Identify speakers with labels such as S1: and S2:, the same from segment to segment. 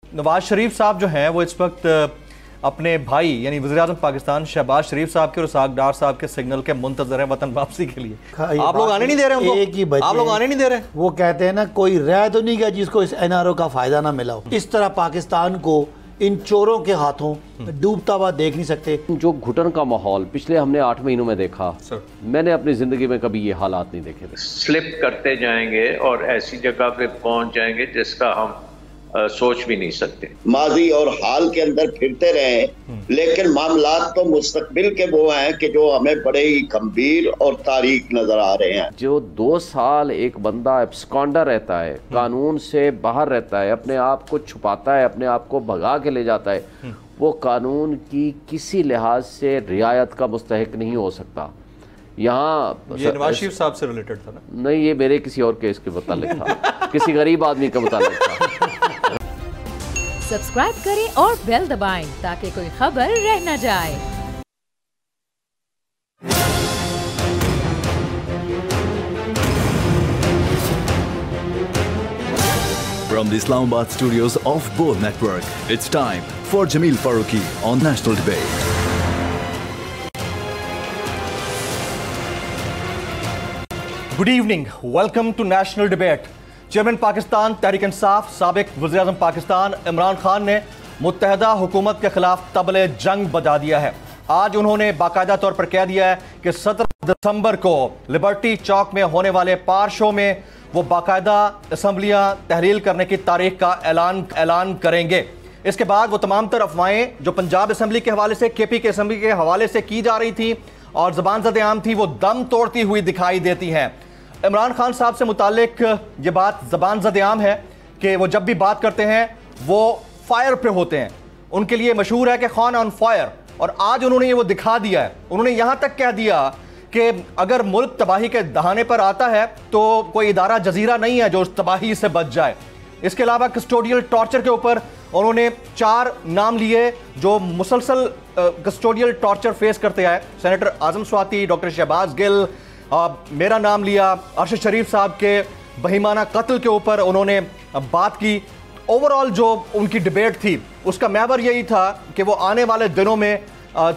S1: नवाज शरीफ साहब जो हैं वो इस वक्त अपने भाई यानी वज़ीर-ए-आज़म पाकिस्तान शहबाज शरीफ साहब के और इसाक डार साहब के सिग्नल के मुंतज़र हैं वतन वापसी के लिए। आप लोग आने नहीं दे रहे उनको?
S2: एक ही बच्चे,
S1: आप लोग आने नहीं दे रहे।
S2: वो कहते हैं ना, कोई रह तो नहीं गया जिसको इस एनआरओ का फायदा ना मिला हो। इस तरह पाकिस्तान को इन चोरों के हाथों डूबता हुआ देख नहीं सकते।
S3: जो घुटन का माहौल पिछले हमने 8 महीनों में देखा, मैंने अपनी जिंदगी में कभी ये हालात नहीं देखे थे।
S4: स्लिप करते जाएंगे और ऐसी जगह पे पहुंच जाएंगे जिसका हम सोच भी नहीं सकते।
S5: माजी और हाल के अंदर फिरते रहे, लेकिन मामलात तो मुस्तकबिल के वो हैं कि जो हमें बड़े ही गंभीर और तारीख नजर आ रहे हैं।
S3: जो 2 साल एक बंदा एब्सकॉन्डर रहता है, कानून से बाहर रहता है, अपने आप को छुपाता है, अपने आप को भगा के ले जाता है, वो कानून की किसी लिहाज से रियायत का मुस्तहिक नहीं हो सकता। यहाँ
S1: ये नवाज शरीफ साहब से रिलेटेड था ना?
S3: नहीं, ये मेरे किसी और केस के मुतालिक था, किसी गरीब आदमी के मुतालिक था।
S6: सब्सक्राइब करें और बेल दबाएं ताकि कोई खबर रह न जाए।
S7: From the Islamabad studios of Bol Network, it's time for Jameel Farooqi on National Debate.
S1: Good evening, welcome to National Debate. Chairman Pakistan Tehreek Insaf साबिक वज़ीर-ए-आज़म पाकिस्तान इमरान खान ने मुत्तहदा हुकूमत के खिलाफ तबले जंग बजा दिया है। आज उन्होंने बाकायदा तौर पर कह दिया है कि 17 दिसंबर को लिबर्टी चौक में होने वाले पार शो में वो बाकायदा असम्बलियाँ तहलील करने की तारीख का ऐलान करेंगे। इसके बाद वो तमाम तर अफवाहें जो पंजाब असम्बली के हवाले से, केपी के असम्बली के हवाले से की जा रही थी और ज़बान ज़द-ए-आम थी, वो दम तोड़ती हुई दिखाई देती हैं। इमरान खान साहब से मुतालिक ये बात ज़बान ज़द-ए-आम है कि वो जब भी बात करते हैं वो फायर पे होते हैं। उनके लिए मशहूर है कि खान ऑन फायर, और आज उन्होंने ये वो दिखा दिया है। उन्होंने यहाँ तक कह दिया कि अगर मुल्क तबाही के दहाने पर आता है तो कोई इदारा जजीरा नहीं है जो उस तबाही से बच जाए। इसके अलावा कस्टोडियल टॉर्चर के ऊपर उन्होंने 4 नाम लिए जो मुसलसल कस्टोडियल टॉर्चर फेस करते आए। सेनेटर आजम स्वाति, डॉक्टर शहबाज गिल, मेरा नाम लिया, अरशद शरीफ साहब के बहिमाना कत्ल के ऊपर उन्होंने बात की। ओवरऑल जो उनकी डिबेट थी उसका महवर यही था कि वो आने वाले दिनों में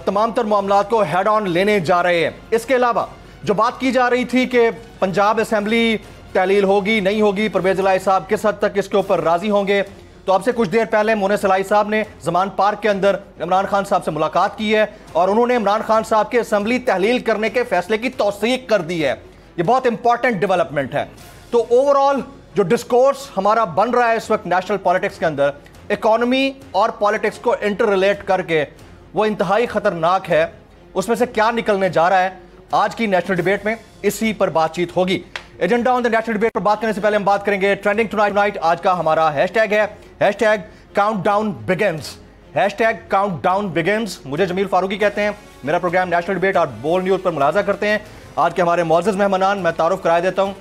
S1: तमाम तर मामलात को हेड ऑन लेने जा रहे हैं। इसके अलावा जो बात की जा रही थी कि पंजाब असम्बली तहलील होगी नहीं होगी, परवेज़ इलाही साहब किस हद तक इसके ऊपर राजी होंगे, तो अब से कुछ देर पहले मोनेस इलाही साहब ने ज़मान पार्क के अंदर इमरान खान साहब से मुलाकात की है और उन्होंने इमरान खान साहब के असम्बली तहलील करने के फैसले की तौसीक कर दी है। ये बहुत इंपॉर्टेंट डेवलपमेंट है। तो ओवरऑल जो डिस्कोर्स हमारा बन रहा है इस वक्त नेशनल पॉलिटिक्स के अंदर, इकोनॉमी और पॉलिटिक्स को इंटर रिलेट करके, वो इंतहाई खतरनाक है। उसमें से क्या निकलने जा रहा है आज की नेशनल डिबेट में, इसी पर बातचीत होगी। Agenda on the national debate पर बात करने से पहले हम बात करेंगे ट्रेंडिंग टुनाइट। आज का हमारा हैशटैग है #काउंटडाउन बिगिंस। #Countdown begins. मुझे जमील फारूकी कहते हैं। मेरा प्रोग्राम नेशनल डिबेट और बोल न्यूज़ पर मुलाजा करते हैं। आज के हमारे मौजूद मेहमान मैं तारुफ कराया देता हूँ।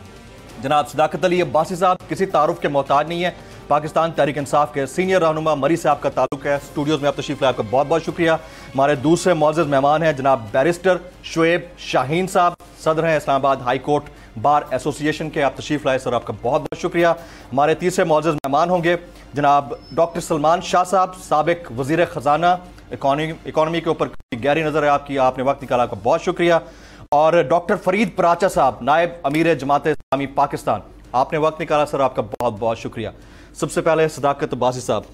S1: जनाब सदाकत अली अब्बासी साहब किसी तारुफ के मोहताज नहीं है, पाकिस्तान तहरीक इंसाफ के सीनियर रहनुमा मरी से आपका ताल्लुक है। स्टूडियोज़ में आप तशरीफ लाए, आपका बहुत बहुत शुक्रिया। हमारे दूसरे मौजूद मेहमान हैं जनाब बैरिस्टर शुएब शाहीन साहब, सदर हैं Islamabad high court bar association के। आप तशरीफ लाए सर, आपका बहुत बहुत शुक्रिया। हमारे तीसरे मौजूद मेहमान होंगे जनाब डॉक्टर सलमान शाह साहब, साबिक वज़ीर ख़जाना, इकॉनमी के ऊपर गहरी नज़र है आपकी, आपने वक्त निकाला, आपका बहुत शुक्रिया। और डॉक्टर फरीद पराचा साहब, नायब अमीर जमात इस्लामी पाकिस्तान, आपने वक्त निकाला सर, आपका बहुत बहुत शुक्रिया। सबसे पहले सदाकत अब्बासी साहब,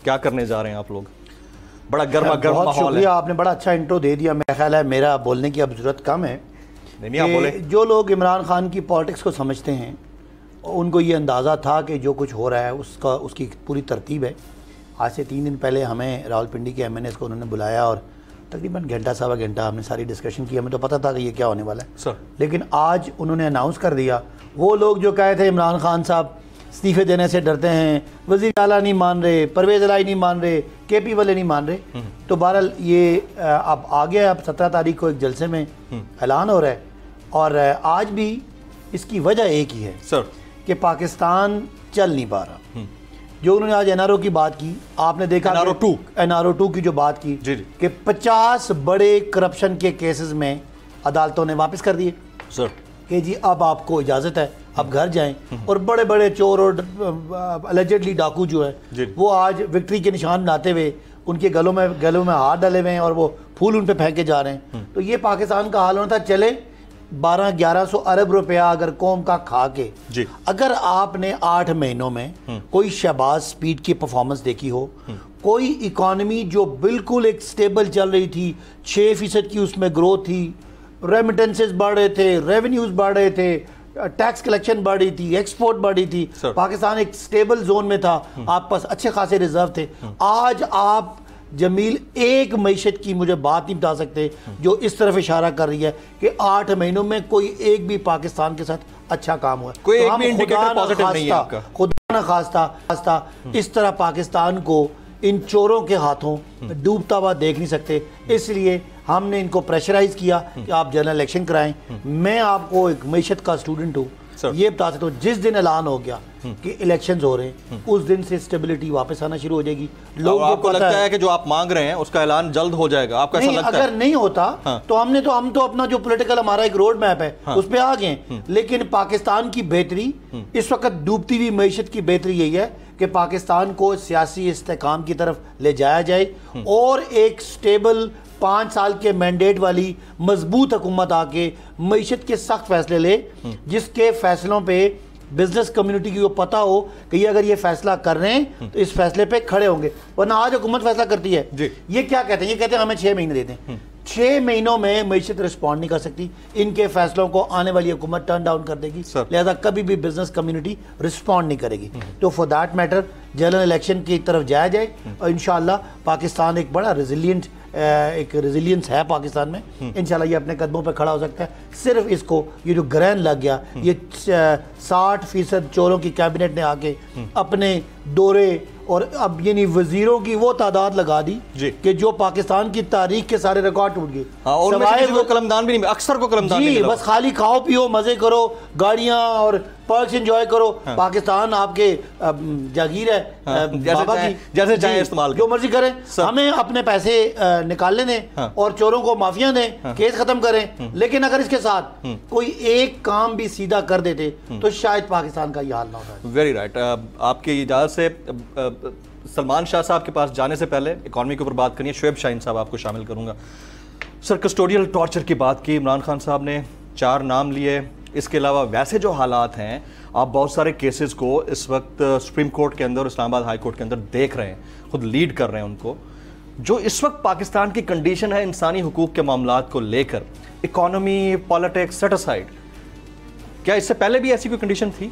S1: क्या करने जा रहे हैं आप लोग? बड़ा गर्मा गर्म माहौल है।
S2: आपने बड़ा अच्छा इंट्रो दे दिया। मेरा ख्याल है मेरा बोलने की अब जरूरत कम है।
S1: नहीं, आप बोले।
S2: जो लोग इमरान खान की पॉलिटिक्स को समझते हैं उनको ये अंदाज़ा था कि जो कुछ हो रहा है उसकी पूरी तरतीब है। आज से 3 दिन पहले हमें रावलपिंडी के MNAs को उन्होंने बुलाया और तकरीबन घंटा सवा घंटा हमने सारी डिस्कशन की। हमें तो पता था कि ये क्या होने वाला है
S1: सर,
S2: लेकिन आज उन्होंने अनाउंस कर दिया। वो लोग जो कहे थे इमरान खान साहब इस्तीफे देने से डरते हैं, वज़ीर आला नहीं मान रहे, परवेज़ इलाही नहीं मान रहे, KP वाले नहीं मान रहे, तो बहरहाल ये अब आ गया। अब 17 तारीख को एक जलसे में ऐलान हो रहा है और आज भी इसकी वजह एक ही है
S1: सर
S2: कि पाकिस्तान चल नहीं पा रहा। जो उन्होंने आज NRO की बात की, आपने देखा NRO 2 की जो बात की कि 50 बड़े करप्शन के केसेस में अदालतों ने वापस कर दिए
S1: सर
S2: कि जी अब आपको इजाज़त है आप घर जाएं और बड़े बड़े चोर और अलेजेडली डाकू जो है वो आज विक्ट्री के निशान बनाते हुए उनके गलों में हाथ डाले हुए हैं और वो फूल उन पे फेंके जा रहे हैं। तो ये पाकिस्तान का हाल होना था। चले 1200-1100 अरब रुपया अगर कौम का खा के अगर आपने 8 महीनों में कोई शहबाज स्पीड की परफॉर्मेंस देखी हो, कोई इकॉनमी जो बिल्कुल एक स्टेबल चल रही थी, 6% की उसमें ग्रोथ थी, रेमिटेंसेस बढ़ रहे थे, रेवेन्यूज बढ़ रहे थे, टैक्स कलेक्शन बढ़ रही थी, एक्सपोर्ट बढ़ रही थी, पाकिस्तान एक स्टेबल जोन में था, आप पास अच्छे खासे रिजर्व थे। आज आप जमील एक मईशत की मुझे बात नहीं बता सकते जो इस तरफ इशारा कर रही है कि 8 महीनों में कोई एक भी पाकिस्तान के साथ अच्छा काम हुआ।
S1: कोई एक भी इंडिकेटर पॉजिटिव नहीं है आपका।
S2: खुदा ना खास्ता इस तरह पाकिस्तान को इन चोरों के हाथों डूबता हुआ देख नहीं सकते। इसलिए हमने इनको प्रेशराइज किया कि आप जनरल इलेक्शन कराएं। मैं आपको एक मईशत का स्टूडेंट हूँ, ये बता सकता हूँ जिस दिन ऐलान हो गया कि इलेक्शंस हो रहे हैं उस दिन से स्टेबिलिटी वापस आना शुरू हो जाएगी। लोगों
S1: आपको लगता है कि जो आप मांग रहे हैं उसका ऐलान जल्द हो जाएगा? आपको ऐसा लगता है?
S2: अगर नहीं होता तो हम तो अपना जो पॉलिटिकल हमारा एक रोड मैप है उस पर आ गए। लेकिन पाकिस्तान की बेहतरी इस वक्त डूबती हुई मईशत की बेहतरी यही है कि पाकिस्तान को सियासी इस्तेकाम की तरफ ले जाया जाए और एक स्टेबल 5 साल के मैंडेट वाली मजबूत हुकूमत आके मईशत के सख्त फैसले ले, जिसके फैसलों पे बिजनेस कम्युनिटी की को पता हो कि ये अगर ये फैसला कर रहे हैं तो इस फैसले पे खड़े होंगे। वरना आज हुकूमत फैसला करती है, ये क्या कहते हैं? ये कहते हैं हमें 6 महीने देते हैं। 6 महीनों में मईशत रिस्पॉन्ड नहीं कर सकती, इनके फैसलों को आने वाली हुकूमत टर्न डाउन कर देगी, लिहाजा कभी भी बिजनेस कम्युनिटी रिस्पॉन्ड नहीं करेगी। तो for that matter general election की तरफ जाया जाए और इंशाल्लाह पाकिस्तान एक बड़ा रेजिलियंस है पाकिस्तान में, इंशाल्लाह ये अपने कदमों पर खड़ा हो सकता है। सिर्फ इसको ये जो ग्रहण लग गया, ये 60% चोरों की कैबिनेट ने आके अपने दौरे और अब यानी वजीरों की वो तादाद लगा दी कि जो पाकिस्तान की तारीख के सारे रिकॉर्ड टूट गए।
S1: वो कलमदान भी नहीं, अक्सर को कलमदान नहीं,
S2: बस खाली खाओ पियो मजे करो, गाड़ियां और पर्क्स एंजॉय करो। पाकिस्तान आपके जागीर है, बाबा की,
S1: जैसे चाहे इस्तेमाल
S2: जो मर्जी करें, हमें अपने पैसे निकालने दें और चोरों को माफिया दें, केस खत्म करें। लेकिन अगर इसके साथ कोई एक काम भी सीधा कर देते तो शायद पाकिस्तान का ये हाल ना होता।
S1: Very right. आपकी इजाजत से सलमान शाह साहब के पास जाने से पहले इकॉनमी के ऊपर बात करनी है। शुएब शाहीन साहब आपको शामिल करूंगा। सर, कस्टोडियल टॉर्चर की बात की, इमरान खान साहब ने 4 नाम लिए। इसके अलावा वैसे जो हालात हैं, आप बहुत सारे केसेस को इस वक्त सुप्रीम कोर्ट के अंदर और इस्लामाबाद हाई कोर्ट के अंदर देख रहे हैं, खुद लीड कर रहे हैं उनको। जो इस वक्त पाकिस्तान की कंडीशन है इंसानी हुकूक के मामलात को लेकर, इकॉनमी, पॉलिटिक्स सेट असाइड, क्या इससे पहले भी ऐसी कोई कंडीशन थी?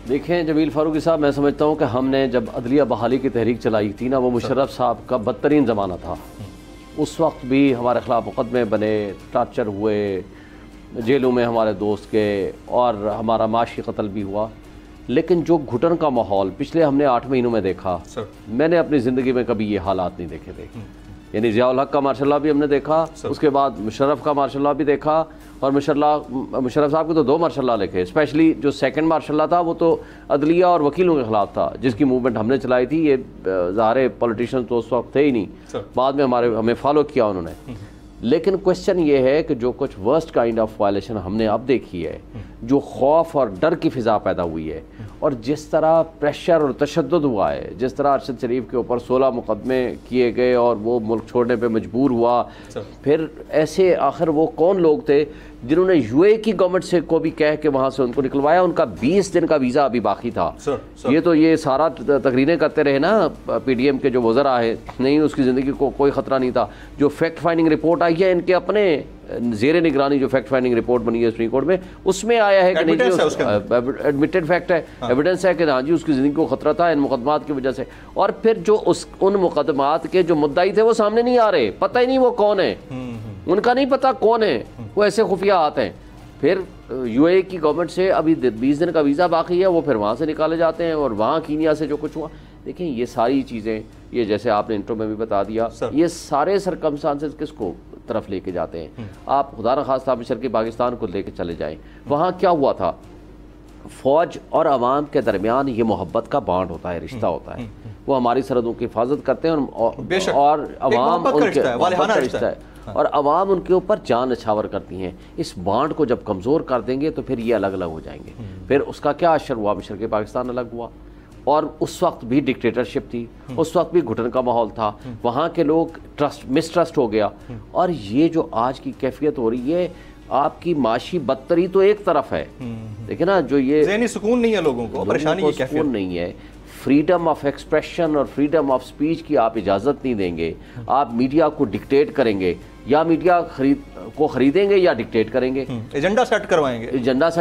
S3: देखें जमील फारूकी साहब, मैं समझता हूँ कि हमने जब अदलिया बहाली की तहरीक चलाई थी ना, वो मुशर्रफ साहब का बदतरीन ज़माना था। उस वक्त भी हमारे खिलाफ मुकदमे बने, टॉर्चर हुए, जेलों में हमारे दोस्त के, और हमारा माशी कत्ल भी हुआ। लेकिन जो घुटन का माहौल पिछले हमने 8 महीनों में देखा, मैंने अपनी ज़िंदगी में कभी ये हालात नहीं देखे थे। यानी ज़ियाउल हक का मार्शल लॉ भी हमने देखा, उसके बाद मुशर्रफ का मार्शल लॉ भी देखा, और मुशर्रफ साहब के तो 2 मार्शल लॉ लिखे। स्पेशली जो सेकंड मार्शल लॉ था वो तो अदलिया और वकीलों के खिलाफ था, जिसकी मूवमेंट हमने चलाई थी। ये ज़ाहिर पॉलिटिशियन तो उस वक्त थे ही नहीं, बाद में हमें फॉलो किया उन्होंने। लेकिन क्वेश्चन ये है कि जो कुछ वर्स्ट काइंड ऑफ वायलेशन हमने अब देखी है, जो खौफ और डर की फ़िज़ा पैदा हुई है, और जिस तरह प्रेशर और तशद्दुद हुआ है, जिस तरह अरशद शरीफ के ऊपर 16 मुकदमे किए गए और वो मुल्क छोड़ने पे मजबूर हुआ। फिर ऐसे आखिर वो कौन लोग थे जिन्होंने यूए की गवर्नमेंट से को भी कह के वहाँ से उनको निकलवाया? उनका 20 दिन का वीज़ा अभी बाकी था। ये सारा तकरीरें करते रहे ना PDM के जो वज़रा है, नहीं उसकी ज़िंदगी को कोई ख़तरा नहीं था। जो फैक्ट फाइंडिंग रिपोर्ट आई है इनके अपने ज़ेर निगरानी, जो फैक्ट फाइंडिंग रिपोर्ट बनी है सुप्रीम कोर्ट में, उसमें आया है कि नहीं, एडमिटेड फैक्ट है, एविडेंस है कि हाँ जी उसकी ज़िंदगी को ख़तरा था इन मुकदमात की वजह से। और फिर जो उन मुकदमात के जो मुद्दाई थे वो सामने नहीं आ रहे, पता ही नहीं वो कौन है, उनका नहीं पता कौन है, वो ऐसे खुफिया हाथ हैं। फिर यूए की गवर्नमेंट से अभी 20 दिन का वीज़ा बाकी है, वो फिर वहाँ से निकाले जाते हैं, और वहाँ कीनिया से जो कुछ हुआ। देखिए ये सारी चीज़ें, ये जैसे आपने इंट्रो में भी बता दिया, ये सारे सरकमस्टांसेस किसको तरफ लेके जाते हैं? आप खुदा न खास्ता मशरक़ी पाकिस्तान को लेके चले जाएं, वहाँ क्या हुआ था? फ़ौज और आवाम के दरमियान ये मोहब्बत का बांड होता है, रिश्ता होता है। वो हमारी सरहदों की हिफाजत करते हैं
S1: बेशक,
S3: और
S1: एक
S3: अवाम
S1: मोहब्बत का
S3: उनके
S1: रिश्ता है, वालिहाना
S3: मोहब्बत का
S1: रिश्ता
S3: रिश्ता है और अवाम उनके ऊपर जान निछावर करती हैं। इस बांड को जब कमज़ोर कर देंगे तो फिर ये अलग अलग हो जाएंगे। फिर उसका क्या असर हुआ, मशरक़ी पाकिस्तान अलग हुआ और उस वक्त भी डिक्टेटरशिप थी, उस वक्त भी घुटन का माहौल था, वहाँ के लोग मिसट्रस्ट हो गया। और ये जो आज की कैफियत हो रही है, आपकी माशी बदतरी तो एक तरफ है, देखिए ना, जो ये
S1: ज़हनी सुकून नहीं है लोगों को, परेशानी ये कैफियत
S3: नहीं है। फ्रीडम ऑफ एक्सप्रेशन और फ्रीडम ऑफ स्पीच की आप इजाज़त नहीं देंगे, आप मीडिया को डिक्टेट करेंगे, या मीडिया खरीदेंगे या डिक्टेट करेंगे,
S1: एजेंडा सेट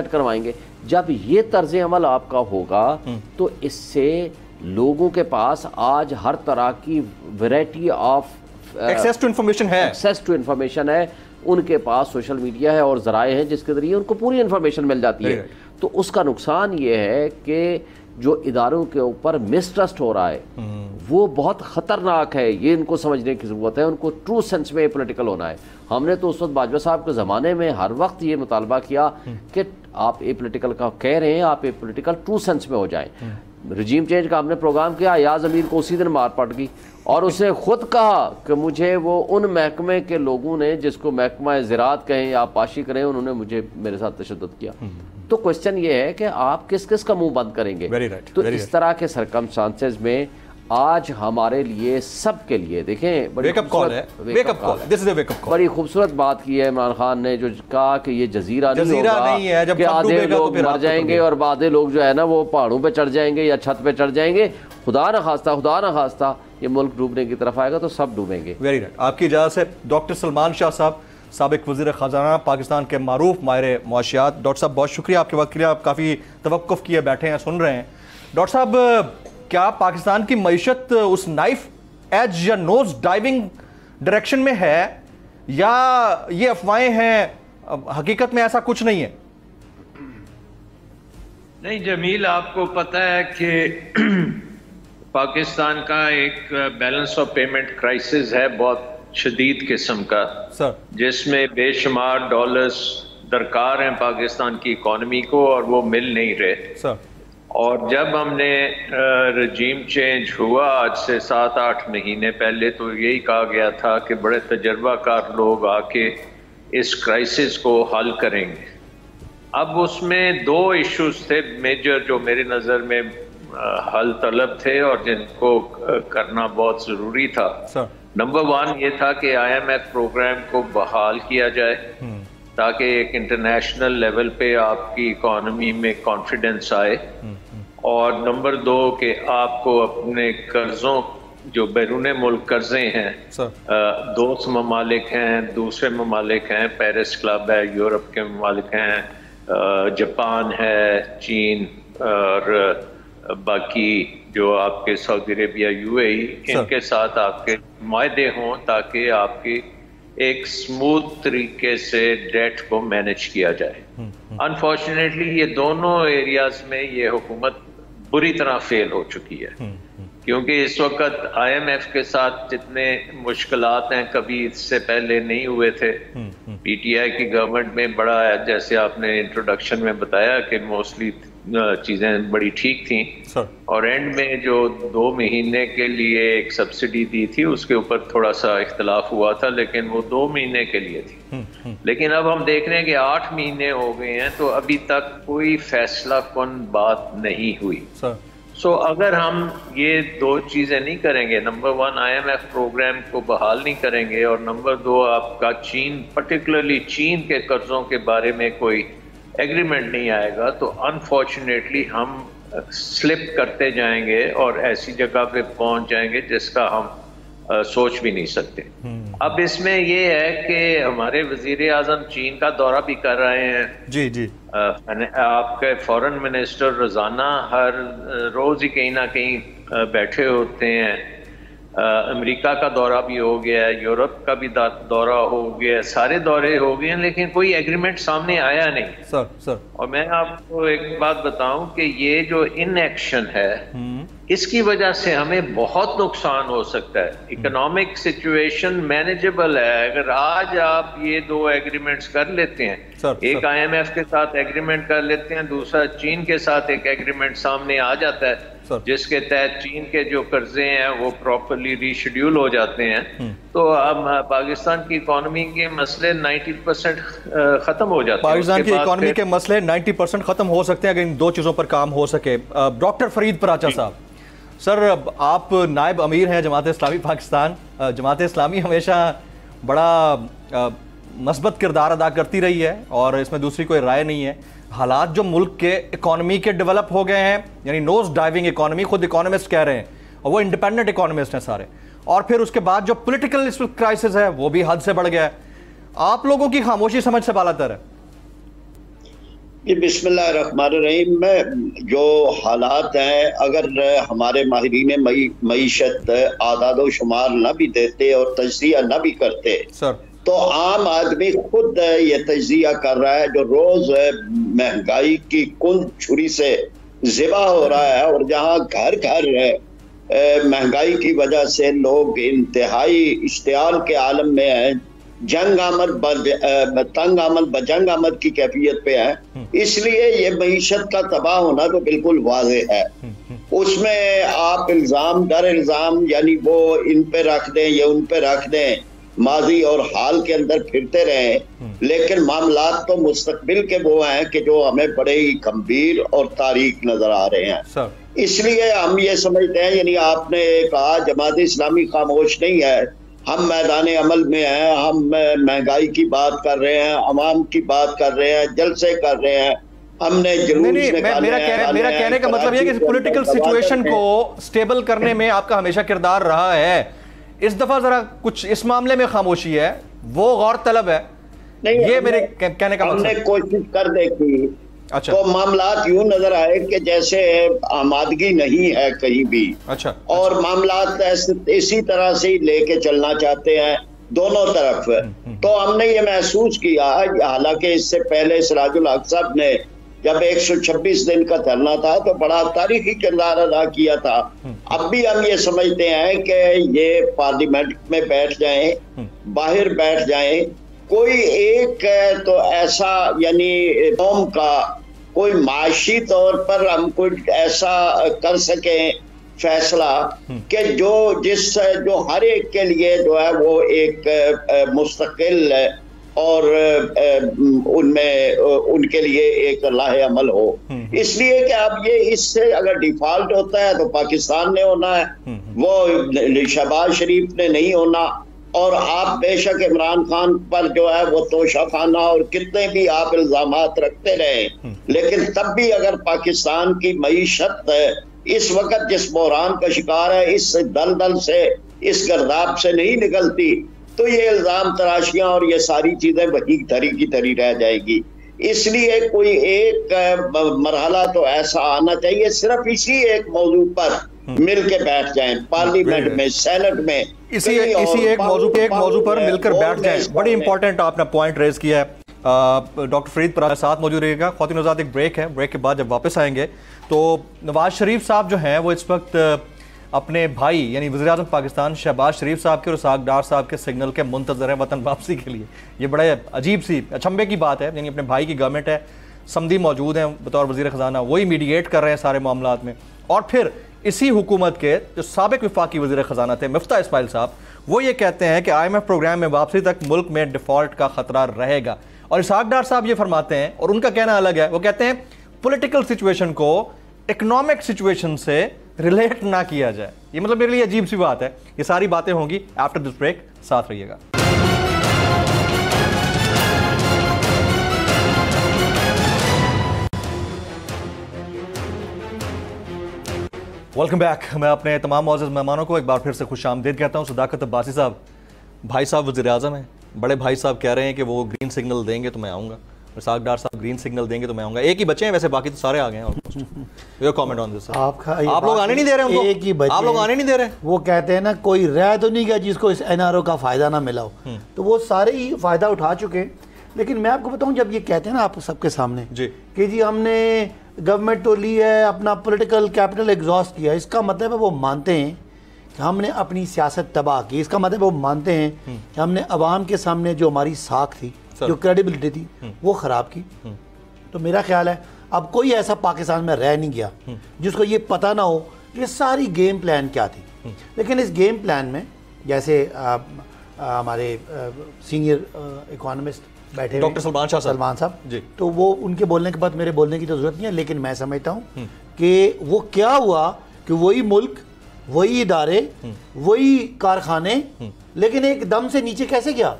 S1: करवाएंगे। जब ये तर्ज अमल आपका होगा तो इससे लोगों के पास आज हर तरह की variety of access to information है,
S3: उनके पास सोशल मीडिया है और ज़राए हैं जिसके ज़रिए उनको पूरी इन्फॉर्मेशन मिल जाती है। तो उसका नुकसान ये है कि जो इदारों के ऊपर मिसट्रस्ट हो रहा है वो बहुत ख़तरनाक है, ये इनको समझने की ज़रूरत है। उनको ट्रू सेंस में पॉलिटिकल होना है। हमने तो उस वक्त बाजवा साहब के ज़माने में हर वक्त ये मुतालबा किया कि आप ए पॉलिटिकल का कह रहे हैं, आप ए पॉलिटिकल ट्रू सेंस में हो जाएं। रजीम चेंज का हमने प्रोग्राम किया, अयाज अमीर को उसी दिन मार पड़ गई और उसने खुद कहा कि मुझे वो उन महकमे के लोगों ने, जिसको महकमा ज़राअत कहें या पाशी करें, उन्होंने मुझे मेरे साथ तशद्दुद किया। तो क्वेश्चन ये है कि आप किस किस का मुंह बंद करेंगे। तो इस तरह के सरकमस्टांसेस में आज हमारे लिए, सबके लिए, देखें बड़ी खूबसूरत बात की है इमरान खान ने, जो कहा कि ये जजीरा नहीं है, जब आधे लोग मर जाएंगे और आधे लोग जो है ना वो पहाड़ों पे चढ़ जाएंगे या छत पे चढ़ जाएंगे। खुदा न खास्ता ये मुल्क डूबने की तरफ आएगा तो सब डूबेंगे।
S1: Very right. आपकी इजाज़त से डॉक्टर सलमान शाह साहब, साबिक वज़ीर ख़ज़ाना, पाकिस्तान के मारूफ माहिर मुआशियात। डॉक्टर साहब बहुत शुक्रिया आपके वक्त के लिए, आप काफ़ी तवक्कुफ़ किए बैठे हैं, सुन रहे हैं। डॉक्टर साहब, क्या पाकिस्तान की मईशत उस नाइफ एज या नोज डाइविंग डायरेक्शन में है, या ये अफवाहें हैं, हकीकत में ऐसा कुछ नहीं है?
S4: नहीं जमील, आपको पता है कि पाकिस्तान का एक बैलेंस ऑफ पेमेंट क्राइसिस है बहुत शदीद किस्म का
S1: सर,
S4: जिसमें बेशुमार डॉलर्स दरकार हैं पाकिस्तान की इकॉनमी को और वो मिल नहीं रहे
S1: सर।
S4: और जब हमने रजीम चेंज हुआ आज से 7-8 महीने पहले, तो यही कहा गया था कि बड़े तजर्बाकार लोग आके इस क्राइसिस को हल करेंगे। अब उसमें 2 इश्यूज थे मेजर जो मेरी नज़र में हल तलब थे और जिनको करना बहुत ज़रूरी था। नंबर 1 ये था कि IMF प्रोग्राम को बहाल किया जाए ताकि एक इंटरनेशनल लेवल पे आपकी इकॉनमी में कॉन्फिडेंस आए। और नंबर 2 कि आपको अपने कर्जों, जो बैरून मुल्क कर्जे हैं, दोस्त ममालिक हैं, दूसरे ममालिक हैं, पेरिस क्लब है, यूरोप के ममालिक हैं, जापान है, चीन और बाकी जो आपके सऊदी अरेबिया, UAE, इनके साथ आपके मायदे हों ताकि आपकी एक स्मूथ तरीके से डेट को मैनेज किया जाए। अनफॉर्चुनेटली ये दोनों एरियाज में ये हुकूमत बुरी तरह फेल हो चुकी है, क्योंकि इस वक्त IMF के साथ जितने मुश्किलात हैं कभी इससे पहले नहीं हुए थे। PTI की गवर्नमेंट में बड़ा, जैसे आपने इंट्रोडक्शन में बताया कि मोस्टली चीज़ें बड़ी ठीक थी और एंड में जो 2 महीने के लिए एक सब्सिडी दी थी उसके ऊपर थोड़ा सा इख्तलाफ हुआ था, लेकिन वो 2 महीने के लिए थी। लेकिन अब हम देख रहे हैं कि 8 महीने हो गए हैं तो अभी तक कोई फैसला कुन बात नहीं हुई। सो अगर हम ये 2 चीज़ें नहीं करेंगे, नंबर 1 IMF प्रोग्राम को बहाल नहीं करेंगे और नंबर 2 आपका चीन, पर्टिकुलरली चीन के कर्जों के बारे में कोई एग्रीमेंट नहीं आएगा, तो अनफॉर्चुनेटली हम स्लिप करते जाएंगे और ऐसी जगह पे पहुंच जाएंगे जिसका हम सोच भी नहीं सकते। अब इसमें ये है कि हमारे वजीर आजम चीन का दौरा भी कर रहे हैं।
S1: जी।
S4: आपके फॉरेन मिनिस्टर रोजाना हर रोज ही कहीं ना कहीं बैठे होते हैं। अमेरिका का दौरा भी हो गया है, यूरोप का भी दौरा हो गया है, सारे दौरे हो गए हैं, लेकिन कोई एग्रीमेंट सामने आया नहीं।
S1: सर
S4: और मैं आपको एक बात बताऊं कि ये जो इनएक्शन है इसकी वजह से हमें बहुत नुकसान हो सकता है। इकोनॉमिक सिचुएशन मैनेजेबल है अगर आज आप ये 2 एग्रीमेंट्स कर लेते हैं, एक IMF के साथ एग्रीमेंट कर लेते हैं, दूसरा चीन के साथ एक एग्रीमेंट सामने आ जाता है, जिसके तहत चीन के जो कर्जे हैं वो प्रॉपरली रीशेड्यूल हो जाते हैं, तो अब पाकिस्तान की इकोनॉमी के मसले 90% खत्म हो जाते हैं।
S1: पाकिस्तान की इकोनॉमी के मसले 90% खत्म हो सकते हैं अगर इन दो चीज़ों पर काम हो सके। डॉक्टर फरीद पराचा साहब, सर आप नायब अमीर हैं जमात इस्लामी पाकिस्तान। जमात इस्लामी हमेशा बड़ा मस्बत किरदार अदा करती रही है और इसमें दूसरी कोई राय नहीं है। हालात जो मुल्क के इकोनॉमी के डेवलप हो गए हैं, यानी नोज डाइविंग इकोनॉमी, खुद इकोनॉमिस्ट कह रहे हैं और वो इंडिपेंडेंट इकोनॉमिस्ट हैं सारे, और फिर उसके बाद जो पॉलिटिकल क्राइसिस है वो भी हद से बढ़ गया है। आप लोगों की खामोशी समझ से बालातर है।
S5: बिस्मिल्लाहिर्रहमानिर्रहीम में जो हालात हैं, अगर हमारे माहिरीन मईशत आदाद शुमार न भी देते और तज्जिया न भी करते
S1: सर,
S5: तो आम आदमी खुद ये तज्जिया कर रहा है। जो रोज महंगाई की कुल छुरी से ज़िबा हो रहा है और जहाँ घर घर महंगाई की वजह से लोग इंतहाई इश्तियाल के आलम में हैं, जंग आमद बजंग आमद की कैफियत पे है। इसलिए ये मईशत का तबाह होना तो बिल्कुल वाज़े है। उसमें आप इल्ज़ाम दर इल्ज़ाम यानी वो इन पे रख दें या उन पे रख दें, माजी और हाल के अंदर फिरते रहे, लेकिन मामलात तो मुस्तकबिल के वो हैं कि जो हमें बड़े ही गंभीर और तारीख नजर आ रहे हैं। इसलिए हम ये समझते हैं, यानी आपने कहा जमात इस्लामी खामोश नहीं है, हम मैदान अमल में हैं, हम महंगाई की बात कर रहे हैं, अवाम की बात कर रहे हैं, जलसे कर रहे हैं, हमने
S1: मेरा कहने का मतलब यह कि पॉलिटिकल सिचुएशन को स्टेबल करने में आपका हमेशा किरदार रहा है। इस दफा जरा कुछ इस मामले में खामोशी है, वो गौर तलब है। नहीं, ये मेरे कहने का मतलब,
S5: हमने कोशिश कर देखी।
S1: अच्छा,
S5: तो मामलात यूं नजर आए कि जैसे आमादगी नहीं है कहीं भी।
S1: अच्छा,
S5: और मामलात इसी तरह से ही लेके चलना चाहते हैं दोनों तरफ। तो हमने ये महसूस किया, हालांकि इससे पहले सिराजुल हक साहब ने जब 126 दिन का धरना था तो बड़ा तारीखी किरदार अदा किया था। अब भी हम ये समझते हैं कि ये पार्लियामेंट में बैठ जाएं, बाहर बैठ जाएं, कोई एक तो ऐसा यानी कौम का कोई माशी तौर पर हम कोई ऐसा कर सकें फैसला कि जो हर एक के लिए जो है वो एक मुस्तकिल और उनमें उनके लिए एक लाहे अमल हो। इसलिए कि अब ये इससे अगर डिफॉल्ट होता है तो पाकिस्तान ने होना है, वो शहबाज शरीफ ने नहीं होना। और आप बेशक इमरान खान पर जो है वो तोशा खाना और कितने भी आप इल्जामात रखते रहे, लेकिन तब भी अगर पाकिस्तान की मईशत इस वक्त जिस बहरान का शिकार है, इस दलदल से, इस गर्दाब से नहीं निकलती, तो ये इल्जाम तराशियां और ये सारी चीजें वही धरी की धरी रह जाएगी। इसलिए कोई एक मरहला तो ऐसा आना चाहिए, सिर्फ इसी एक मौजू पर मिल के बैठ जाएं, पार्लियामेंट में, सेनेट में,
S1: इसी एक मौजू पर मिलकर बैठ जाएं। बड़ी इंपॉर्टेंट आपने पॉइंट रेज किया है। डॉक्टर फरीद पराचा साथ मौजूद रहेगा। ख्वातीन आज़ाद, एक ब्रेक है, ब्रेक के बाद जब वापस आएंगे तो नवाज शरीफ साहब जो हैं वो इस वक्त अपने भाई यानी वज़ीर-ए-आज़म पाकिस्तान शहबाज शरीफ साहब के और इसहाक़ डार साहब के सिग्नल के मुंतज़र हैं वतन वापसी के लिए। ये बड़े अजीब सी अचंभे की बात है, यानी अपने भाई की गवर्नमेंट है, समदी मौजूद हैं बतौर वज़ीर ख़जाना, वही मीडिएट कर रहे हैं सारे मामलात में। और फिर इसी हुकूमत के जो साबिक़ वफाकी वज़ीर ख़जाना थे मिफ्ता इस्माइल साहब, वो ये कहते हैं कि IMF प्रोग्राम में वापसी तक मुल्क में डिफ़ॉल्ट का ख़तरा रहेगा। और इसहाक़ डार साहब ये फरमाते हैं, और उनका कहना अलग है, वो कहते हैं पॉलिटिकल सिचुएशन को इकोनॉमिक सिचुएशन से रिलेट ना किया जाए। ये मतलब मेरे लिए अजीब सी बात है। ये सारी बातें होंगी आफ्टर दिस ब्रेक, साथ रहिएगा। Welcome back. मैं अपने तमाम मौजूद मेहमानों को एक बार फिर से खुश आमदीद कहता हूँ। सदाकत अब्बासी साहब, भाई साहब वज़ीर-ए-आज़म हैं, बड़े भाई साहब कह रहे हैं कि वो ग्रीन सिग्नल देंगे तो मैं आऊँगा, इसहाक़ डार साहब ग्रीन सिग्नल देंगे तो मैं आऊँगा। एक ही बच्चे हैं वैसे, बाकी तो सारे आ गए हैं almost. Your comment on this. आप लोग आने नहीं दे रहे उनको,
S2: एक ही बच्चे,
S1: आप लोग आने नहीं दे रहे।
S2: वो कहते हैं ना कोई रह तो नहीं गया जिसको इस NRO का फ़ायदा ना मिला हो, तो वो सारे ही फ़ायदा उठा चुके हैं। लेकिन मैं आपको बताऊं, जब ये कहते हैं ना आप सबके सामने
S1: जी
S2: कि जी हमने गवर्नमेंट तो ली है, अपना पॉलिटिकल कैपिटल एग्जॉस्ट किया, इसका मतलब है वो मानते हैं कि हमने अपनी सियासत तबाह की। इसका मतलब वो मानते हैं कि हमने अवाम के सामने जो हमारी साख थी, जो क्रेडिबिलिटी थी, वो ख़राब की। तो मेरा ख्याल है अब कोई ऐसा पाकिस्तान में रह नहीं गया जिसको ये पता ना हो ये सारी गेम प्लान क्या थी। लेकिन इस गेम प्लान में जैसे हमारे सीनियर इकोनॉमिस्ट बैठे
S1: डॉक्टर सलमान
S2: साहब
S1: जी,
S2: तो वो उनके बोलने के बाद मेरे बोलने की तो जरूरत नहीं है, लेकिन मैं समझता हूँ कि वो क्या हुआ कि वही मुल्क, वही इदारे, वही कारखाने, लेकिन एकदम से नीचे कैसे गया,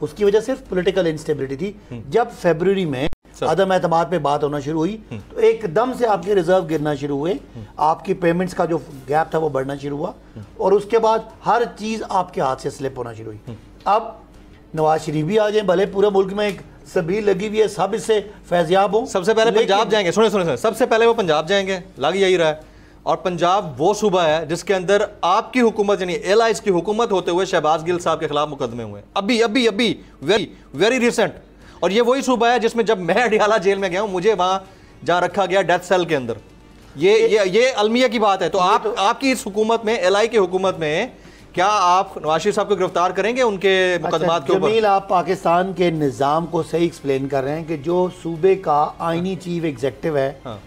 S2: उसकी वजह सिर्फ पॉलिटिकल इंस्टेबिलिटी थी। जब फरवरी में अदम एतमाद पे बात होना शुरू हुई तो एकदम से आपके रिजर्व गिरना शुरू हुए, आपकी पेमेंट्स का जो गैप था वो बढ़ना शुरू हुआ, और उसके बाद हर चीज आपके हाथ से स्लिप होना शुरू हुई। अब नवाज शरीफ भी आ जाए, भले पूरे मुल्क में एक सबील लगी हुई है, सब इससे फैज़याब हो।
S1: सबसे पहले पंजाब जाएंगे, सुने, सबसे पहले वो पंजाब जाएंगे, लग यही रहा है। और पंजाब वो सूबा है जिसके अंदर आपकी हुकूमत यानी एलाइज की हुकूमत होते हुए शहबाज गिल साहब के खिलाफ मुकदमे हुए, अभी वेरी रिसेंट। और ये वही सूबा है जिसमें जब मैं अडियाला जेल में गया हूं, मुझे वहां जहां रखा गया डेथ सेल के अंदर। ये अलमिया की बात है। तो आपकी इस हुकूमत में, एलआई की हुकूमत में, क्या आप नवाज शरीफ साहब को गिरफ्तार करेंगे उनके मुकदमात के ऊपर?
S2: जमील, आप पाकिस्तान के निज़ाम को सही एक्सप्लेन कर रहे हैं कि जो सूबे का आईनी चीफ एग्जेक्टिव है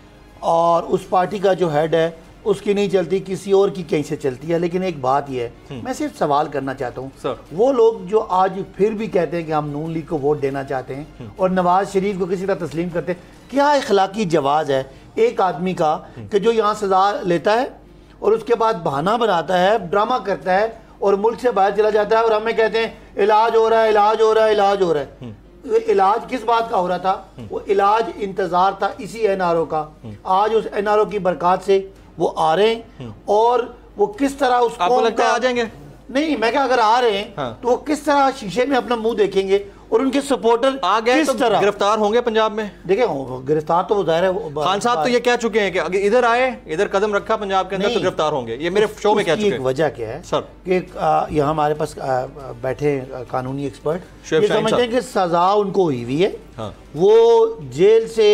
S2: और उस पार्टी का जो हेड है उसकी नहीं चलती, किसी और की कहीं से चलती है। लेकिन एक बात यह है, मैं सिर्फ सवाल करना चाहता हूँ, वो लोग जो आज फिर भी कहते हैं कि हम नून लीग को वोट देना चाहते हैं और नवाज शरीफ को किसी तरह तस्लीम करते हैं, क्या इखलाकी जवाज़ है एक आदमी का कि जो यहाँ सजा लेता है और उसके बाद बहाना बनाता है, ड्रामा करता है और मुल्क से बाहर चला जाता है और हमें कहते हैं इलाज हो रहा है, इलाज हो रहा है, इलाज हो रहा है। इलाज किस बात का हो रहा था? वो इलाज इंतजार था इसी एनआरओ का। आज उस एनआरओ की बरकत से वो आ रहे हैं और वो किस तरह उसको,
S1: आपको लगता है आ जाएंगे?
S2: नहीं, मैं क्या, अगर आ रहे हैं तो वो किस तरह शीशे में अपना मुंह देखेंगे और उनके सपोर्टर
S1: आ गए तो तरह गिरफ्तार होंगे पंजाब में?
S2: देखिए, गिरफ्तार तो वो जाहिर है,
S1: खान साहब तो ये कह चुके हैं कि अगर इधर आए, इधर कदम रखा पंजाब के अंदर तो गिरफ्तार होंगे। ये मेरे शो में कह चुके हैं।
S2: वजह क्या है
S1: सर
S2: कि यहाँ हमारे पास बैठे कानूनी एक्सपर्ट ये समझते हैं कि सजा उनको हुई हुई है। वो जेल से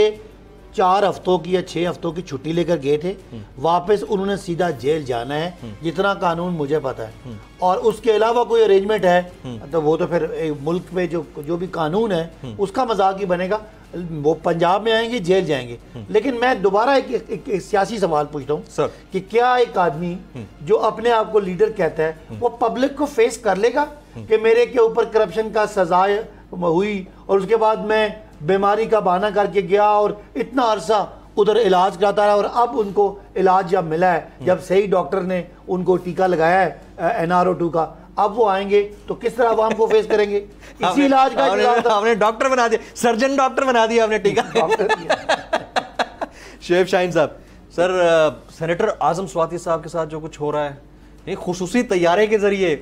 S2: 4 हफ्तों की या 6 हफ्तों की छुट्टी लेकर गए थे, वापस उन्होंने सीधा जेल जाना है, जितना कानून मुझे पता है। और उसके अलावा कोई अरेंजमेंट है तो वो तो फिर मुल्क में जो भी कानून है उसका मजाक ही बनेगा। वो पंजाब में आएंगे, जेल जाएंगे। लेकिन मैं दोबारा एक सियासी सवाल पूछता हूँ कि क्या एक आदमी जो अपने आप को लीडर कहता है वो पब्लिक को फेस कर लेगा कि मेरे के ऊपर करप्शन का सजा हुई और उसके बाद मैं बीमारी का बहाना करके गया और इतना अरसा उधर इलाज कराता रहा और अब उनको इलाज जब मिला है, जब सही डॉक्टर ने उनको टीका लगाया है NRO2 का, अब वो आएंगे तो किस तरह आवाम को फेस करेंगे? इसी इलाज का
S1: आपने डॉक्टर बना दिया, सर्जन डॉक्टर बना दिया आपने टीका। शेफ शाहीन साहब, सर सेनेटर आजम स्वाति साहब के साथ जो कुछ हो रहा है, ये खुसूसी तैयारे के जरिए,